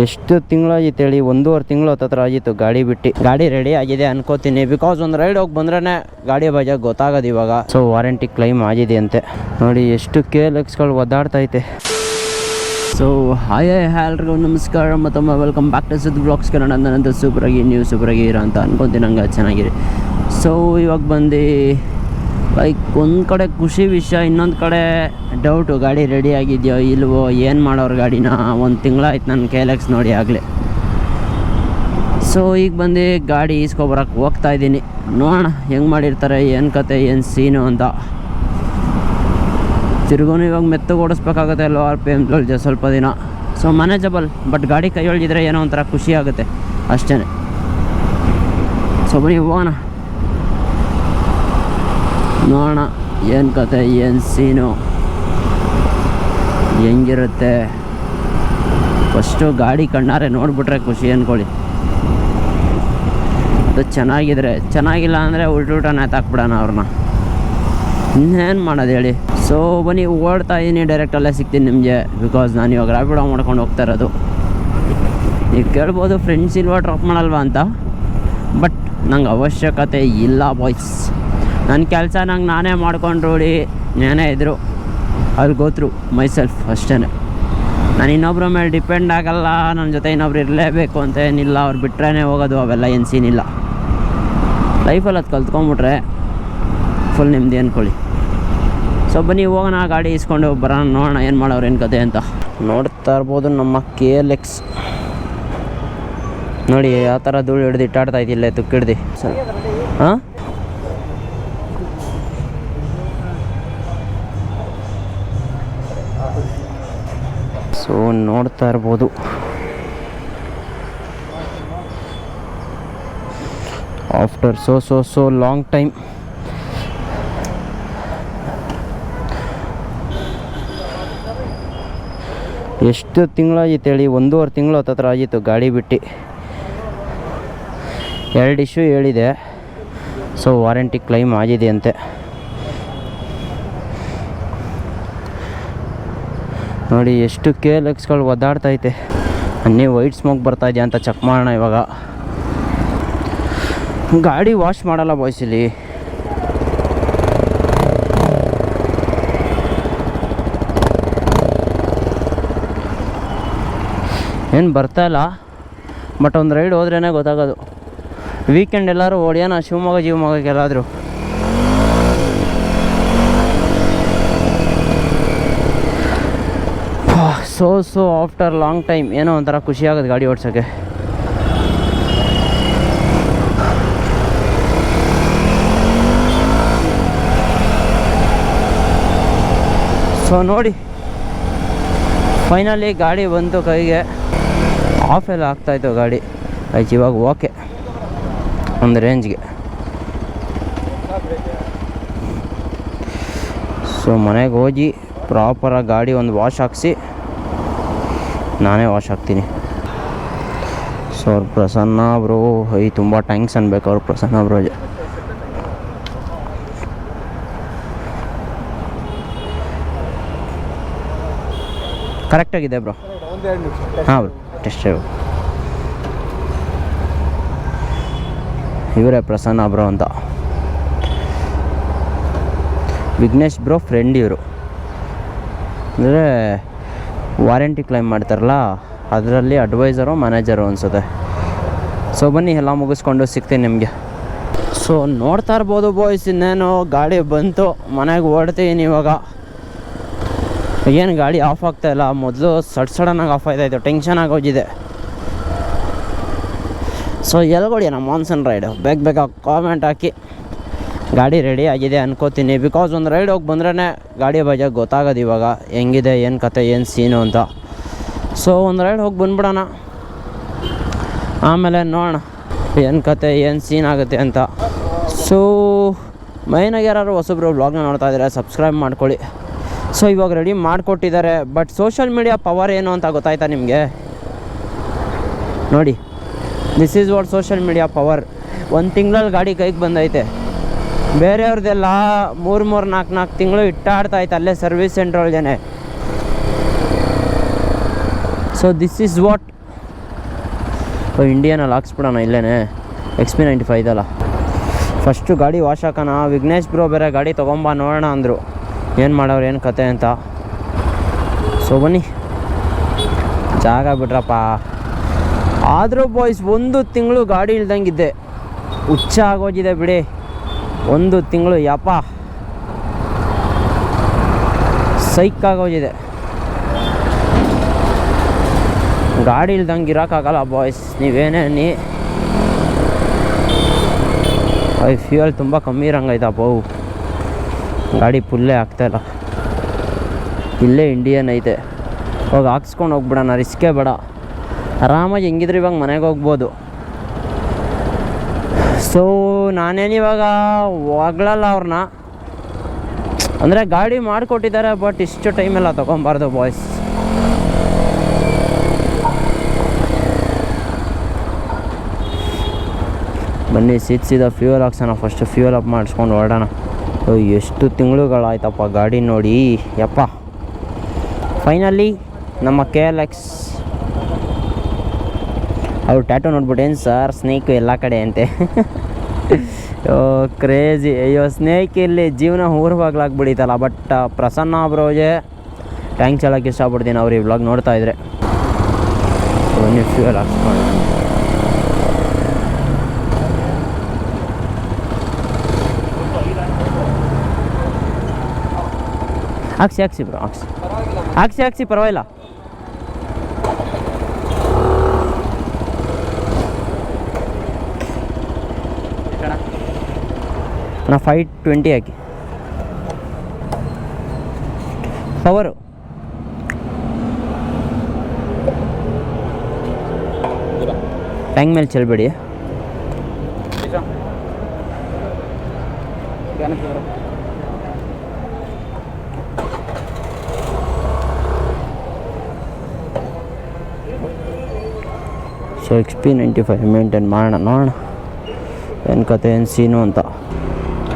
ಎಷ್ಟು ತಿಂಗಳಾಗಿತ್ತು ಹೇಳಿ, 1.5 ತಿಂಗಳು ಹತ್ತತ್ರ ಆಗಿತ್ತು ಗಾಡಿ ಬಿಟ್ಟು. ಗಾಡಿ ರೆಡಿ ಆಗಿದೆ ಅನ್ಕೋತೀನಿ, ಬಿಕಾಸ್ ಒಂದು ರೈಡ್ ಹೋಗಿ ಬಂದ್ರೆ ಗಾಡಿ ಬಗ್ಗೆ ಗೊತ್ತಾಗೋದು ಇವಾಗ. ಸೊ ವಾರಂಟಿ ಕ್ಲೈಮ್ ಆಗಿದೆ ಅಂತೆ. ನೋಡಿ ಎಷ್ಟು KLXಗಳು ಒದ್ದಾಡ್ತೈತೆ. ಸೊ ಹಾಯ್ ಎಲ್ರಿಗೂ ನಮಸ್ಕಾರ, ಮತ್ತೊಮ್ಮೆ welcome back to Sudh blogs Kannada. ನನ್ನಂತ ಸೂಪರಾಗಿ ನೀವು ಸೂಪರಾಗಿ ಇರೋ ಅಂತ ಅನ್ಕೊತೀನಿ, ನಂಗೆ ಚೆನ್ನಾಗಿದೆ. ಸೊ ಇವಾಗ ಬಂದು ಲೈಕ್ ಒಂದು ಕಡೆ ಖುಷಿ ವಿಷಯ, ಇನ್ನೊಂದು ಕಡೆ ಡೌಟು, ಗಾಡಿ ರೆಡಿ ಆಗಿದೆಯೋ ಇಲ್ವೋ, ಏನು ಮಾಡೋರು ಗಾಡಿನ. 1 ತಿಂಗಳಾಯ್ತು ನಾನು KLX ನೋಡಿ ಆಗಲೇ. ಸೊ ಈಗ ಬಂದು ಗಾಡಿ ಈಸ್ಕೊಬರಕ್ಕೆ ಹೋಗ್ತಾಯಿದ್ದೀನಿ. ನೋಡೋಣ ಹೆಂಗೆ ಮಾಡಿರ್ತಾರೆ, ಏನು ಕತೆ, ಏನು ಸೀನು ಅಂತ. ತಿರ್ಗೂ ಇವಾಗ ಮೆತ್ತಗೆ ಓಡಿಸ್ಬೇಕಾಗುತ್ತೆ, ಲೋ RPM ಸ್ವಲ್ಪ ದಿನ. ಸೊ ಮ್ಯಾನೇಜಬಲ್, ಬಟ್ ಗಾಡಿ ಕೈ ಹೊಳ್ದಿದ್ರೆ ಏನೋ ಒಂಥರ ಖುಷಿ ಆಗುತ್ತೆ ಅಷ್ಟೇ. ಸೊ ಬನ್ನಿ ಹೋಗೋಣ, ನೋಡೋಣ ಏನು ಕತೆ, ಏನು ಸೀನು, ಹೆಂಗಿರುತ್ತೆ. ಫಸ್ಟು ಗಾಡಿ ಕಣ್ಣಾರೆ ನೋಡಿಬಿಟ್ರೆ ಖುಷಿ ಅಂದ್ಕೊಳ್ಳಿ. ಅದು ಚೆನ್ನಾಗಿದ್ರೆ, ಚೆನ್ನಾಗಿಲ್ಲ ಅಂದರೆ ಉಲ್ಟಾ ನೇತಾಕ್ಬಿಡೋಣ ಅವ್ರನ್ನ, ಇನ್ನೇನು ಮಾಡೋದು ಹೇಳಿ. ಸೊ ಬನ್ನಿ ಓಡ್ತಾ ಇದ್ದೀನಿ, ಡೈರೆಕ್ಟಲ್ಲೇ ಸಿಗ್ತೀನಿ ನಿಮಗೆ, ಬಿಕಾಸ್ ನಾನು ಇವಾಗ ರ್ಯಾಪಿಡೋ ಮಾಡ್ಕೊಂಡು ಹೋಗ್ತಾ ಇರೋದು. ನೀವು ಕೇಳ್ಬೋದು ಫ್ರೆಂಡ್ಸ್ ಇಲ್ವಾ, ಡ್ರಾಪ್ ಮಾಡಲ್ವಾ ಅಂತ. ಬಟ್ ನಂಗೆ ಅವಶ್ಯಕತೆ ಇಲ್ಲ ಬಾಯ್ಸ್. ನನ್ನ ಕೆಲಸ ನಂಗೆ ನಾನೇ ಮಾಡ್ಕೊಂಡು ರೋಡಿ ಏನೇ ಇದ್ದರು ಅಲ್ಲಿ ಗೋತ್ರು ಮೈಸೆಲ್ಫ್ ಅಷ್ಟೇ. ನಾನು ಇನ್ನೊಬ್ಬರ ಮೇಲೆ ಡಿಪೆಂಡ್ ಆಗಲ್ಲ, ನನ್ನ ಜೊತೆ ಇನ್ನೊಬ್ರು ಇರಲೇಬೇಕು ಅಂತ ಏನಿಲ್ಲ. ಅವ್ರು ಬಿಟ್ರೇ ಹೋಗೋದು, ಅವೆಲ್ಲ ಏನು ಸೀನಿಲ್ಲ. ಲೈಫಲ್ಲಿ ಅದು ಕಲ್ತ್ಕೊಂಬಿಟ್ರೆ ಫುಲ್ ನೆಮ್ಮದಿ ಅಂದ್ಕೊಳ್ಳಿ. ಸೊ ಬನ್ನಿ ಹೋಗೋಣ, ಗಾಡಿ ಇಸ್ಕೊಂಡು ಬರೋಣ, ನೋಡೋಣ ಏನು ಮಾಡೋರು ಏನು ಕತೆ ಅಂತ. ನೋಡ್ತಾ ಇರ್ಬೋದು ನಮ್ಮ KLX ನೋಡಿ ಯಾವ ಥರ ಧೂಳು ಹಿಡ್ದು ಇಟ್ಟಾಡ್ತಾ ಇದ್ದಿಲ್ಲ, ತುಕ್ಕಿಡ್ದು. ಹಾಂ ಸೊ ನೋಡ್ತಾ ಇರ್ಬೋದು, ಆಫ್ಟರ್ ಸೋ ಲಾಂಗ್ ಟೈಮ್ ಎಷ್ಟು ತಿಂಗಳಾಗಿತ್ತು ಹೇಳಿ, 1.5 ತಿಂಗಳು ಹತ್ತತ್ರ ಆಗಿತ್ತು ಗಾಡಿ ಬಿಟ್ಟು. 2 ಇಶ್ಯೂ ಹೇಳಿದೆ. ಸೊ ವಾರಂಟಿ ಕ್ಲೈಮ್ ಆಗಿದೆ ಅಂತೆ. ನೋಡಿ ಎಷ್ಟು KLXಗಳು ಒದ್ದಾಡ್ತೈತೆ. ಅನ್ನೇ ವೈಟ್ ಸ್ಮೋಕ್ ಬರ್ತಾಯಿದೆ ಅಂತ ಚೆಕ್ ಮಾಡೋಣ ಇವಾಗ. ಗಾಡಿ ವಾಶ್ ಮಾಡಲ್ಲ ಬಾಯ್ಸ್ ಇಲ್ಲಿ. ಏನು ಬರ್ತಾಯಿಲ್ಲ, ಬಟ್ ಒಂದು ರೈಡ್ ಹೋದ್ರೇ ಗೊತ್ತಾಗೋದು. ವೀಕೆಂಡ್ ಎಲ್ಲರೂ ಓಡಿಯೋಣ ಶಿವಮೊಗ್ಗಕ್ಕೆ ಎಲ್ಲಾದರೂ. ಸೊ ಆಫ್ಟರ್ ಲಾಂಗ್ ಟೈಮ್ ಏನೋ ಒಂಥರ ಖುಷಿ ಆಗೋದು ಗಾಡಿ ಓಡ್ಸೋಕ್ಕೆ. ಸೊ ನೋಡಿ ಫೈನಲಿ ಗಾಡಿ ಬಂತು ಕೈಗೆ. ಆಫ್ ಎಲ್ಲ ಆಗ್ತಾಯಿತ್ತು ಗಾಡಿ, ಆಯ್ತು ಇವಾಗ ಓಕೆ ಒಂದು ರೇಂಜ್ಗೆ. ಸೊ ಮನೆಗೆ ಹೋಗಿ ಪ್ರಾಪರಾಗಿ ಗಾಡಿ ಒಂದು ವಾಶ್ ಹಾಕ್ಸಿ, ನಾನೇ ವಾಶ್ ಹಾಕ್ತೀನಿ. ಸೊ ಅವ್ರು ಪ್ರಸನ್ನ ಬ್ರೋ, ತುಂಬ ಥ್ಯಾಂಕ್ಸ್ ಅನ್ಬೇಕು ಅವ್ರು ಪ್ರಸನ್ನ ಬ್ರೋಗೆ. ಕರೆಕ್ಟಾಗಿದೆ ಬ್ರೋ. ಹಾಂ ಬ್ರೋ, ಟೆಸ್ಟ್ ಡ್ರೈವ್ ಇವರೇ ಪ್ರಸನ್ನ ಬ್ರೋ ಅಂತ. ವಿಘ್ನೇಶ್ ಬ್ರೋ ಫ್ರೆಂಡ್ ಇವರು, ಅಂದರೆ ವಾರಂಟಿ ಕ್ಲೈಮ್ ಮಾಡ್ತಾರಲ್ಲ ಅದರಲ್ಲಿ ಅಡ್ವೈಸರು ಮ್ಯಾನೇಜರು ಅನಿಸುತ್ತೆ. ಸೊ ಬನ್ನಿ ಎಲ್ಲ ಮುಗಿಸ್ಕೊಂಡು ಸಿಗ್ತೀನಿ ನಿಮಗೆ. ಸೊ ನೋಡ್ತಾ ಇರ್ಬೋದು ಬಾಯ್ಸ್, ಇನ್ನೇನು ಗಾಡಿ ಬಂತು, ಮನೆಗೆ ಓಡ್ತೀನಿ ಇವಾಗ. ಏನು ಗಾಡಿ ಆಫ್ ಆಗ್ತಾಯಿಲ್ಲ, ಮೊದಲು ಸಡನ್ನಾಗಿ ಆಫ್ ಆಯ್ತಾಯಿತ್ತು, ಟೆನ್ಷನ್ ಆಗೋಗಿದೆ. ಸೊ ಎಲ್ಗೊಡಿ ನಮ್ಮ ಮಾನ್ಸನ್ ರೈಡು ಬೇಗ ಕಾಮೆಂಟ್ ಹಾಕಿ. ಗಾಡಿ ರೆಡಿ ಆಗಿದೆ ಅನ್ಕೋತೀನಿ, ಬಿಕಾಸ್ ಒಂದು ರೈಡ್ ಹೋಗಿ ಬಂದ್ರೇ ಗಾಡಿ ಬಗ್ಗೆ ಗೊತ್ತಾಗೋದು ಇವಾಗ ಹೆಂಗಿದೆ, ಏನು ಕತೆ, ಏನು ಸೀನು ಅಂತ. ಸೊ ಒಂದು ರೈಡ್ ಹೋಗಿ ಬಂದ್ಬಿಡೋಣ, ಆಮೇಲೆ ನೋಡೋಣ ಏನು ಕತೆ, ಏನು ಸೀನ್ ಆಗುತ್ತೆ ಅಂತ. ಸೊ ಮೈನಾಗಿ ಯಾರು ಹೊಸಬ್ರು ವ್ಲಾಗ್ನ ನೋಡ್ತಾ ಇದ್ದಾರೆ, ಸಬ್ಸ್ಕ್ರೈಬ್ ಮಾಡ್ಕೊಳ್ಳಿ. ಸೊ ಇವಾಗ ರೆಡಿ ಮಾಡಿಕೊಟ್ಟಿದ್ದಾರೆ, ಬಟ್ ಸೋಷಿಯಲ್ ಮೀಡಿಯಾ ಪವರ್ ಏನು ಅಂತ ಗೊತ್ತಾಯ್ತಾ ನಿಮಗೆ? ನೋಡಿ, this is what social media power. 1 ತಿಂಗಳಲ್ಲಿ ಗಾಡಿ ಕೈಗೆ ಬಂದೈತೆ. ಬೇರೆಯವ್ರದ್ದೆಲ್ಲ 3-4 ತಿಂಗಳು ಇಟ್ಟಾಡ್ತಾಯ್ತು ಅಲ್ಲೇ ಸರ್ವಿಸ್ ಸೆಂಟ್ರ್ ಒಳಗೇನೆ. ಸೊ ದಿಸ್ ಈಸ್ ವಾಟ್ ಇಂಡಿಯನಲ್ಲಿ ಹಾಕ್ಸ್ಬಿಡೋಣ ಇಲ್ಲೇ. XP95 ಇದಲ್ಲ. ಫಸ್ಟು ಗಾಡಿ ವಾಶ್ ಹಾಕೋಣ. ವಿಘ್ನೇಶ್ ಬ್ರೋ ಬೇರೆ ಗಾಡಿ ತೊಗೊಂಬ ನೋಡೋಣ ಅಂದರು. ಏನು ಮಾಡೋರು ಏನು ಕತೆ ಅಂತ. ಸೊ ಬನ್ನಿ, ಜಾಗ ಬಿಡ್ರಪ್ಪ. ಆದರೂ ಬಾಯ್ಸ್ 1 ತಿಂಗಳು ಗಾಡಿ ಇಲ್ದಂಗಿದ್ದೆ. ಹುಚ್ಚ ಆಗೋಗಿದೆ ಬಿಡಿ. 1 ತಿಂಗಳು ಯಪ್ಪ ಸೈಕಾಗೋಗಿದೆ. ಗಾಡಿ ಇಲ್ದಂಗೆ ಇರೋಕ್ಕಾಗಲ್ಲ ಬಾಯ್ಸ್. ನೀವೇನೇ ಫ್ಯೂಯಲ್ ತುಂಬ ಕಮ್ಮಿ ಇರೋಂಗೈತಪ್ಪ. ಗಾಡಿ ಫುಲ್ಲೇ ಆಗ್ತಾಯಿಲ್ಲ. ಇಲ್ಲೇ ಇಂಡಿಯನ್ ಐತೆ, ಹೋಗಿ ಹಾಕ್ಸ್ಕೊಂಡು ಹೋಗ್ಬಿಡೋಣ. ರಿಸ್ಕೇ ಬೇಡ. ಆರಾಮಾಗಿ ಹೆಂಗಿದ್ರೆ ಇವಾಗ ಮನೆಗೆ ಹೋಗ್ಬೋದು. ಸೊ ನಾನೇನಿವಾಗ ಹೊಗಳಲ್ಲ ಅವ್ರನ್ನ. ಅಂದರೆ ಗಾಡಿ ಮಾಡಿಕೊಟ್ಟಿದ್ದಾರೆ, ಬಟ್ ಇಷ್ಟು ಟೈಮೆಲ್ಲ ತೊಗೊಬಾರ್ದು ಬಾಯ್ಸ್. ಬನ್ನಿ ಸೀದಾ ಫ್ಯೂಯಲ್ ಹಾಕ್ಸೋಣ. ಫಸ್ಟು ಫ್ಯೂಯಲ್ ಅಪ್ ಮಾಡಿಸ್ಕೊಂಡು ಹೊರಡೋಣ. ಎಷ್ಟು ತಿಂಗಳುಗಳಾಯ್ತಪ್ಪ ಗಾಡಿ ನೋಡಿ ಯಪ್ಪ. ಫೈನಲಿ ನಮ್ಮ KLX. ಅವ್ರು ಟ್ಯಾಟೋ ನೋಡ್ಬಿಟ್ಟು ಏನು ಸರ್ ಸ್ನೇಕು ಎಲ್ಲ ಕಡೆ ಅಂತೆ. ಕ್ರೇಜಿ. ಅಯ್ಯೋ ಸ್ನೇಕ್ ಇಲ್ಲಿ ಜೀವನ ಊರ್ವಾಗ್ಲಾಗ್ಬಿಡಿತಲ್ಲ. ಬಟ್ ಪ್ರಸನ್ನ ಬ್ರೋಗೆ ಥ್ಯಾಂಕ್ಸ್ ಹೇಳೋಕ್ಕೆ ಇಷ್ಟಪಡ್ತೀನಿ ಅವ್ರು ಈ ವ್ಲಾಗ್ ನೋಡ್ತಾ ಇದ್ರೆ. ಬನ್ನಿ ಫ್ಯೂಯಲ್ ಹಾಕ್ಸ್ಕೊಂಡು ಹಾಕ್ಸಿ ಬ್ರೋ ಹಾಕ್ಸಿ ಪರವಾಗಿಲ್ಲ. ನಾ 520 ಹಾಕಿ. ಪವರು ಟ್ಯಾಂಕ್ ಮೇಲೆ ಚೆಲ್ಬೇಡಿ. ಸೊ XP95 ಮೇಂಟೈನ್ ಮಾಡೋಣ, ನೋಡೋಣ ಏನು ಕತೆ ಏನು ಸೀನು ಅಂತ.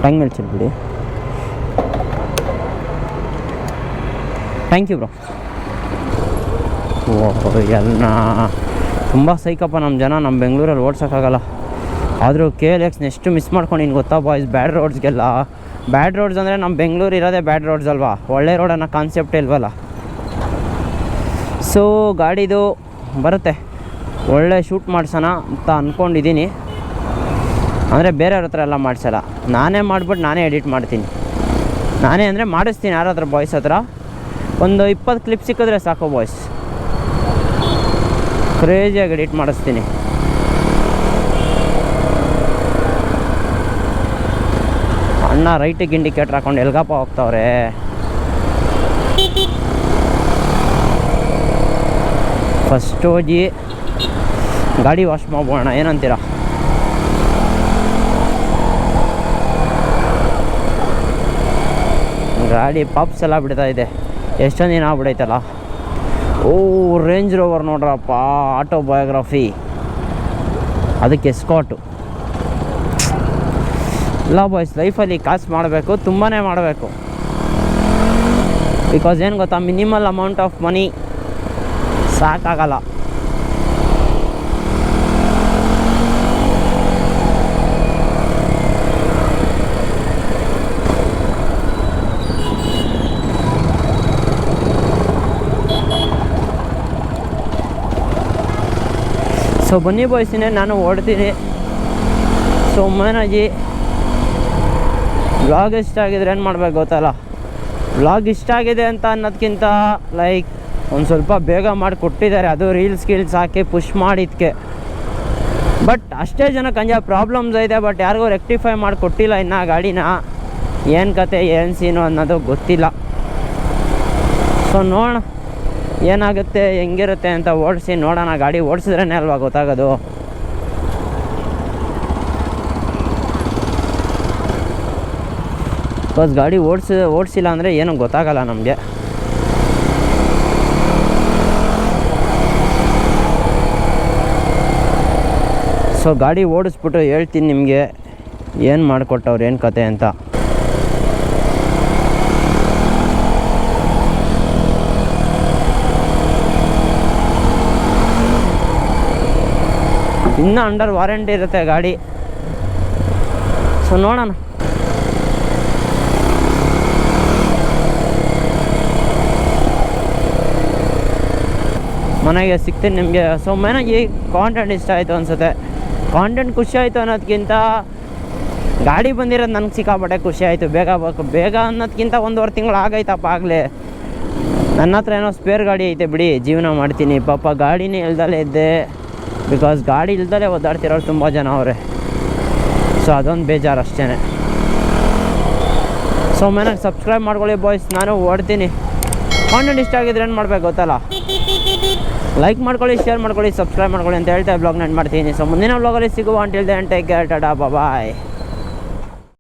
ಟ್ಯಾಂಕ್ ಮೇಲೆ ಚೆಲ್ಬಿಡಿ. Thank you bro. ಎಲ್ಲ ತುಂಬ ಸೈಕಪ್ಪ ನಮ್ಮ ಜನ. ನಮ್ಮ ಬೆಂಗಳೂರಲ್ಲಿ ಓಡ್ಸೋಕ್ಕಾಗಲ್ಲ. ಆದರೂ KLX ನೆಕ್ಸ್ಟು ಮಿಸ್ ಮಾಡ್ಕೊಂಡಿನಿ ಗೊತ್ತಾ ಬಾಯ್ಸ್. ಬ್ಯಾಡ್ ರೋಡ್ಸ್ಗೆಲ್ಲ. ಬ್ಯಾಡ್ ರೋಡ್ಸ್ ಅಂದರೆ ನಮ್ಮ ಬೆಂಗಳೂರು ಇರೋದೇ ಬ್ಯಾಡ್ ರೋಡ್ಸ್ ಅಲ್ವಾ. ಒಳ್ಳೆ ರೋಡ್ ಅನ್ನೋ ಕಾನ್ಸೆಪ್ಟೇ ಇಲ್ವಲ್ಲ. ಸೊ ಗಾಡಿದು ಬರುತ್ತೆ, ಒಳ್ಳೆ ಶೂಟ್ ಮಾಡ್ಸೋಣ ಅಂತ ಅಂದ್ಕೊಂಡಿದ್ದೀನಿ. ಅಂದರೆ ಬೇರೆಯವ್ರ ಹತ್ರ ಎಲ್ಲ ಮಾಡಿಸಲ್ಲ, ನಾನೇ ಮಾಡಿಬಿಟ್ಟು ನಾನೇ ಎಡಿಟ್ ಮಾಡ್ತೀನಿ. ನಾನೇ ಅಂದರೆ ಮಾಡಿಸ್ತೀನಿ ಯಾರ ಹತ್ರ, ಬಾಯ್ಸ್ ಹತ್ರ ಒಂದು 20 ಕ್ಲಿಪ್ ಸಿಕ್ಕಿದ್ರೆ ಸಾಕು ಬಾಯ್ಸ್. ಕ್ರೇಜಿಯಾಗಿ ಎಡಿಟ್ ಮಾಡಿಸ್ತೀನಿ. ಅಣ್ಣ ರೈಟಿಗೆ ಇಂಡಿಕೇಟ್ರ್ ಹಾಕೊಂಡು ಎಲ್ಗಪ್ಪ ಹೋಗ್ತಾವ್ರೆ. ಫಸ್ಟ್ ಹೋಗಿ ಗಾಡಿ ವಾಶ್ ಮಾಡೋಣ, ಏನಂತೀರ? ಗಾಡಿ ಪಾಪ್ಸ್ ಎಲ್ಲ ಬಿಡ್ತಾ ಇದೆ. ಎಷ್ಟೊಂದು ದಿನ ಆಗ್ಬಿಡೈತಲ್ಲ. ಓ ರೇಂಜ್ ರೋವರ್ ನೋಡ್ರಪ್ಪ, ಆಟೋಬಯೋಗ್ರಫಿ. ಅದಕ್ಕೆ ಎಸ್ಕಾಟು. ಇಲ್ಲ ಬಾಯ್ಸ್, ಲೈಫಲ್ಲಿ ಕಾಸು ಮಾಡಬೇಕು, ತುಂಬಾ ಮಾಡಬೇಕು. ಬಿಕಾಸ್ ಏನು ಗೊತ್ತಾ, ಮಿನಿಮಲ್ ಅಮೌಂಟ್ ಆಫ್ ಮನಿ ಸಾಕಾಗಲ್ಲ. ಸೊ ಬನ್ನಿ ಬಾಯ್ಸಿನೇ, ನಾನು ಓಡ್ತೀನಿ. ಸೊ ಮೇನಾಗಿ ವ್ಲಾಗ್ ಇಷ್ಟ ಆಗಿದ್ರೆ ಏನು ಮಾಡ್ಬೇಕು ಗೊತ್ತಲ್ಲ. ವ್ಲಾಗ್ ಇಷ್ಟ ಆಗಿದೆ ಅಂತ ಅನ್ನೋದಕ್ಕಿಂತ ಲೈಕ್ ಒಂದು ಸ್ವಲ್ಪ ಬೇಗ ಮಾಡಿ ಕೊಟ್ಟಿದ್ದಾರೆ, ಅದು ರೀಲ್ಸ್ ಹಾಕಿ ಪುಷ್ ಮಾಡಿದ್ದಕ್ಕೆ. ಬಟ್ ಅಷ್ಟೇ ಜನಕ್ಕೆ ಹಂಗೆ ಪ್ರಾಬ್ಲಮ್ಸ್ ಐತೆ, ಬಟ್ ಯಾರಿಗೂ ರೆಕ್ಟಿಫೈ ಮಾಡಿ ಕೊಟ್ಟಿಲ್ಲ ಇನ್ನು ಗಾಡಿನ. ಏನು ಕತೆ ಏನು ಸೀನು ಅನ್ನೋದು ಗೊತ್ತಿಲ್ಲ. ಸೊ ನೋಡೋಣ ಏನಾಗುತ್ತೆ, ಹೆಂಗಿರುತ್ತೆ ಅಂತ ಓಡಿಸಿ ನೋಡೋಣ. ಗಾಡಿ ಓಡಿಸಿದ್ರೇ ಅಲ್ವಾ ಗೊತ್ತಾಗೋದು. ಬಿಕಾಸ್ ಗಾಡಿ ಓಡಿಸಿಲ್ಲ ಅಂದರೆ ಏನೂ ಗೊತ್ತಾಗಲ್ಲ ನಮಗೆ. ಸೊ ಗಾಡಿ ಓಡಿಸ್ಬಿಟ್ಟು ಹೇಳ್ತೀನಿ ನಿಮಗೆ ಏನು ಮಾಡಿಕೊಟ್ಟವ್ರು, ಏನು ಕತೆ ಅಂತ. ಇನ್ನೂ ಅಂಡರ್ ವಾರಂಟಿ ಇರುತ್ತೆ ಗಾಡಿ. ಸೊ ನೋಡೋಣ. ಮನೆಗೆ ಸಿಗ್ತೀನಿ ನಿಮಗೆ. ಸೊ ಮನೆಗೆ ಕಾಂಟೆಂಟ್ ಇಷ್ಟ ಆಯಿತು ಅನಿಸುತ್ತೆ. ಕಾಂಟೆಂಟ್ ಖುಷಿ ಆಯಿತು ಅನ್ನೋದಕ್ಕಿಂತ ಗಾಡಿ ಬಂದಿರೋದು ನನಗೆ ಸಿಕ್ಕಾಪಟ್ಟೆ ಖುಷಿ ಆಯಿತು. ಬೇಗ ಅನ್ನೋದಕ್ಕಿಂತ 1.5 ತಿಂಗಳು ಆಗೈತಪ್ಪ ಆಗಲೇ. ನನ್ನ ಹತ್ರ ಏನೋ ಸ್ಪೇರ್ ಗಾಡಿ ಐತೆ ಬಿಡಿ, ಜೀವನ ಮಾಡ್ತೀನಿ. ಪಾಪ ಗಾಡಿನೇ ಇಲ್ದಲೇ ಇದ್ದೆ, ಬಿಕಾಸ್ ಗಾಡಿ ಇಲ್ದಲೇ ಒದ್ದಾಡ್ತಿರೋರು ತುಂಬ ಜನ ಅವರೇ. ಸೊ ಅದೊಂದು ಬೇಜಾರು ಅಷ್ಟೇ. ಸೊ ಮನೆಗೆ ಸಬ್ಸ್ಕ್ರೈಬ್ ಮಾಡ್ಕೊಳ್ಳಿ ಬಾಯ್ಸ್, ನಾನು ಓಡ್ತೀನಿ. ಕಾಂಟೆಂಟ್ ಇಷ್ಟ ಆಗಿದ್ರೆ ಏನು ಮಾಡಬೇಕು ಗೊತ್ತಲ್ಲ, ಲೈಕ್ ಮಾಡ್ಕೊಳ್ಳಿ, ಶೇರ್ ಮಾಡ್ಕೊಳ್ಳಿ, ಸಬ್ಸ್ಕ್ರೈಬ್ ಮಾಡ್ಕೊಳ್ಳಿ ಅಂತ ಹೇಳ್ತಾ ಬ್ಲಾಗ್ನ ಎಂಡ್ ಮಾಡ್ತೀನಿ. ಸೊ ಮುಂದಿನ ಬ್ಲಾಗಲ್ಲಿ ಸಿಗುವ. Until then take care, ta-ta, ಬಾಯ್.